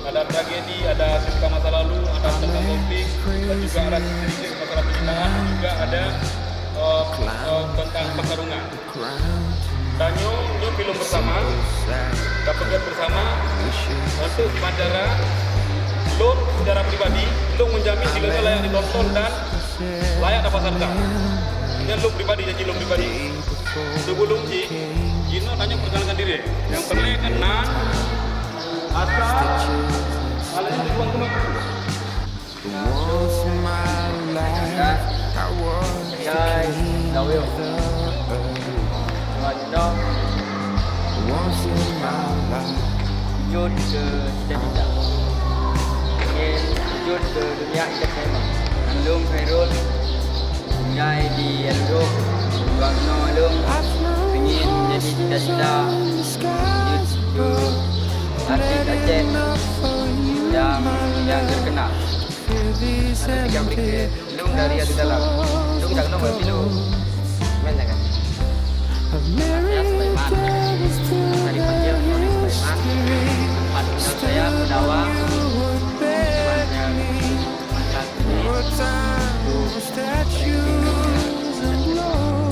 ada tragedi, ada cerita masa lalu, ada tentang konflik, dan juga ada sedikit masalah percintaan, juga ada tentang pertarungan. Dan nyo film bersama, dapat bersama untuk sementara Long secara pribadi, Long menjamin filmnya layak ditonton dan layak dapat serta. Ini Long pribadi, janji Long pribadi. Sebelum Gino tanya perkenalkan diri. Yang pertama kenal asal alanya di ruang kemana? Guys, Dawil. Wajib wujud ke cita-cita. Ingin wujud ke dunia entertainment. Alung Khairul Nyai di Eludo Ruang No Alung ingin jadi cita-cita wujud ke artis Aceh yang terkenal. Ada 3 berikut. Alung dari Adu Dalam. Alung tak kenal Pilu. Mana kan? Saya Sulaiman. Dari panggil oleh Sulaiman. Tempat tinggal saya Pedawang.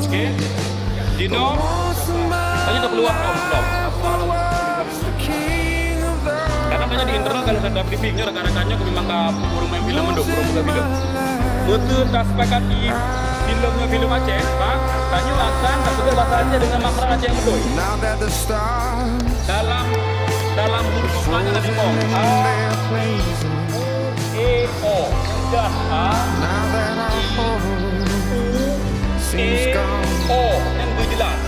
Okey. Dino, tanya tak peluang belum? Karena banyak di internal kalau ada briefingnya rekan-rekannya aku memang tak burung main film menduk, burung buka film. Betul tak sepakat di filmnya film Aceh, Pak. Tanya akan tak betul bahasa Aceh dengan makna Aceh yang betul. Dalam huruf komanya ada Dino. A-E-O dan A-I-U-E-O yang berjelas.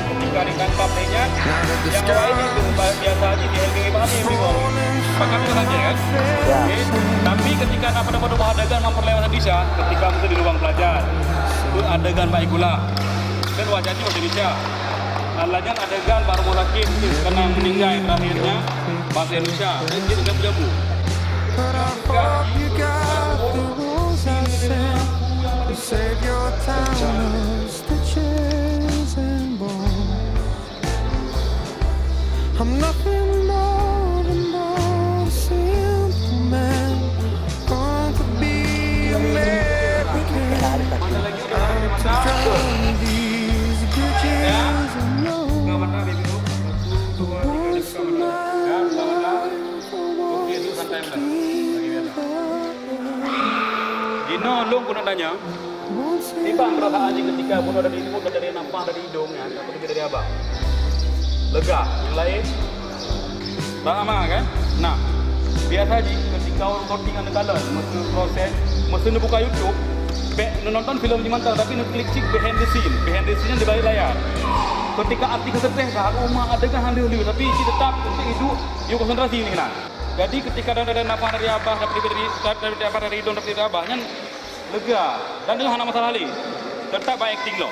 Ketika ditangkap lenyap, yang lain itu biasa aja di LGG pahami yang bingung. Pakai itu saja kan? Okay. Tapi ketika dapat adegan memperlewat Indonesia, ketika itu di ruang pelajar, itu adegan baik gula. Dan wajahnya bahasa Indonesia. Alanya adegan baru mulakin kena meninggal terakhirnya bahasa Indonesia. Dan dia tidak berjabu. Save your time, stitches and bones. I'm nothing more than a simple man, born to be American. Out to drown these bridges alone. The voice of my life always Gino, lu pun nak tanya. Tiba perasaan je ketika pun ada di mulut dan dari nampak dari hidungnya, apa juga dari abang. Lega, yang lain sama kan? Nah, biasa je ketika orang shooting ada kala, masa proses, masa nak buka YouTube, nonton filem di mana tapi nak klik cik behind the scene di balik layar. Ketika artikel terteh dah, rumah adegan halus-halus tapi si tetap untuk itu, you konsentrasi ni kan. Jadi ketika ada nampak dari abah, dari hidung, dari abahnya lega dan itu hanya masalah ni tetap baik acting lo.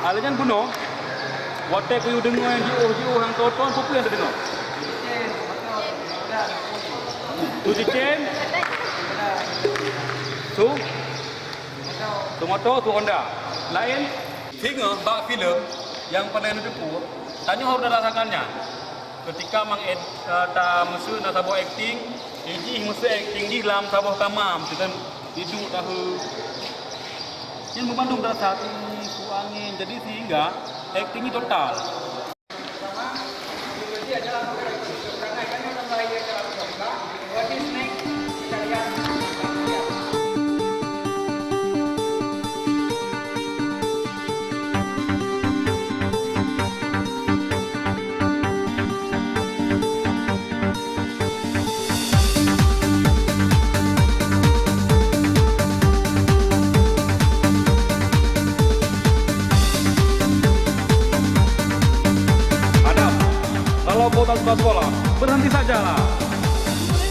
Alanya bunuh, watak you dengar yang jiu yang tonton apa yang terdengar? Tu Ciken, tu motor, tu Honda. Lain, hingga bak filem yang pandai tipu, tanya harus rasakannya. Ketika mesti nak sabar acting, ini mesti acting di dalam sabar kamam, kita hidup tahu. Yang memandung rasa angin, jadi sehingga acting ini total. Kota sekolah, berhenti sajalah.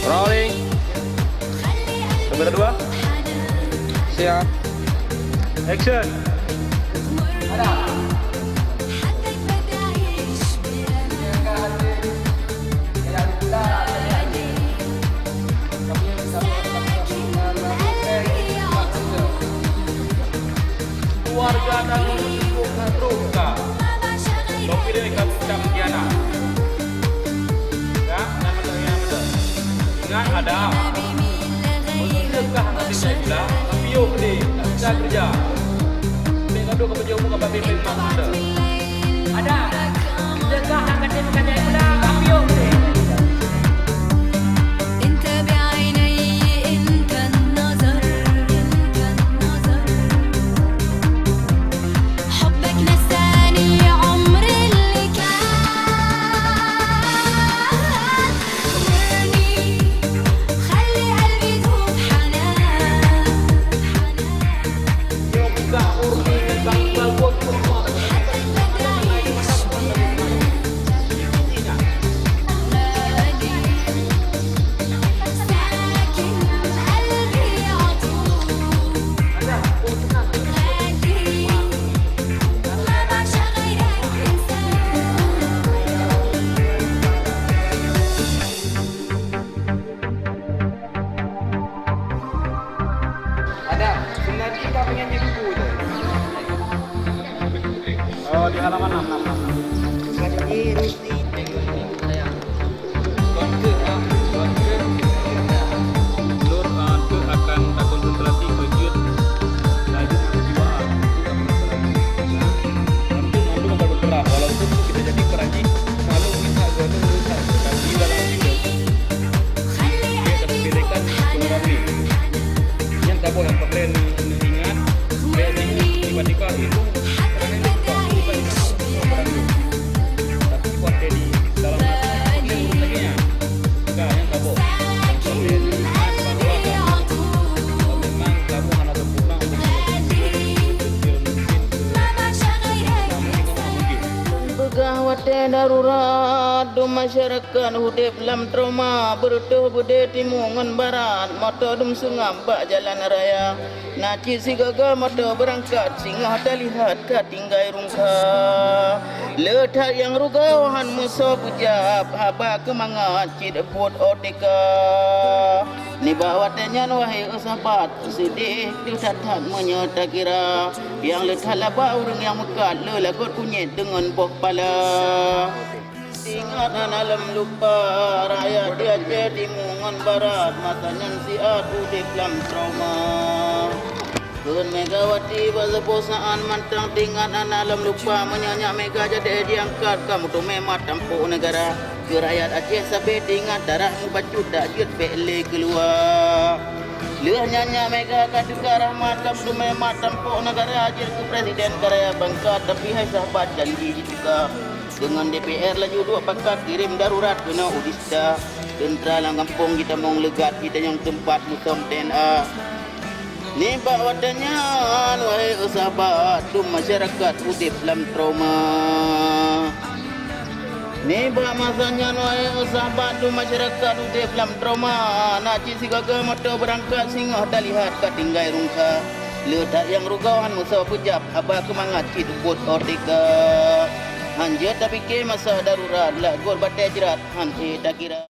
Rolling. Kamera 2. Siap. Action. Ada. Keluarga dan terluka. Topi dari Kapten Tiana. Dan kan ada. Mengikah nanti saya pula, kapio gede, tak bisa kerja. Tengok ke baju muka babi memang ada. Ada. Dekah nak kerja kerja pula kapio gede. انت بعيني انت النظر حبك نساني عمر اللي كان خبرني خلي قلبي يدوب حنان Yung buka urni dan bangkal buat semua. حتى بعيش ساكن قلبي عطول غالي ما بعشق غيرك Ada. Sebenarnya kau pengen jadi buku je. Oh, di halaman 666. Sengaja mesti tengok ni saya. Konker. Lur itu akan terkonsentrasi ke jut laju kejiwaan. Nanti malu akan bergerak walaupun kita jadi keranji malu kita guna urusan tapi dalam hidup خلي kita terpilihkan mengalami yang tak boleh yang perlu ingat tiba-tiba itu tapi buat jadi dalam hati lagi yang tak boleh ingat bahawa memang kamu anak sempurna untuk Pegawai darurat do masyarakat hudip lam trauma bertuh bude timungan barat motor dum sungam bak jalan raya naci sigaga motor berangkat singgah terlihat katinggai rungka letak yang rugawan musuh pujab haba kemangat cid buat odeka ni bawatnya wahai sahabat sedih disatan menyerta kira yang letak laba urang yang mekat lelagot kunyit dengan pok pala ingat alam lupa rakyat dia jadi mungan barat matanya siat udik lam trauma Kun Megawati berleposaan mantang tingkat alam lupa menyanyak mega jadi diangkat kamu tu memang tampuk negara ke rakyat Aceh sampai tingkat darahmu bacut tak jut beli keluar Leh nyanyak mega kaduka rahmat kamu tu memang tampuk negara ajil ke presiden karya bangka tapi hai sahabat janji juga dengan DPR laju dua pakat kirim darurat kena udista tentera lang kampung kita mong legat kita yang tempat musim TNA ni bawatannya wahai sahabat tu masyarakat udip dalam trauma ni ba masanya wahai sahabat tu masyarakat udip dalam trauma nak ci sigaga motor berangkat singgah dah lihat katinggai rungka letak yang rugawan musuh pujab apa kemangat cid buat ortika Hanjat tapi ke masa darurat lah gol batai jerat han tak kira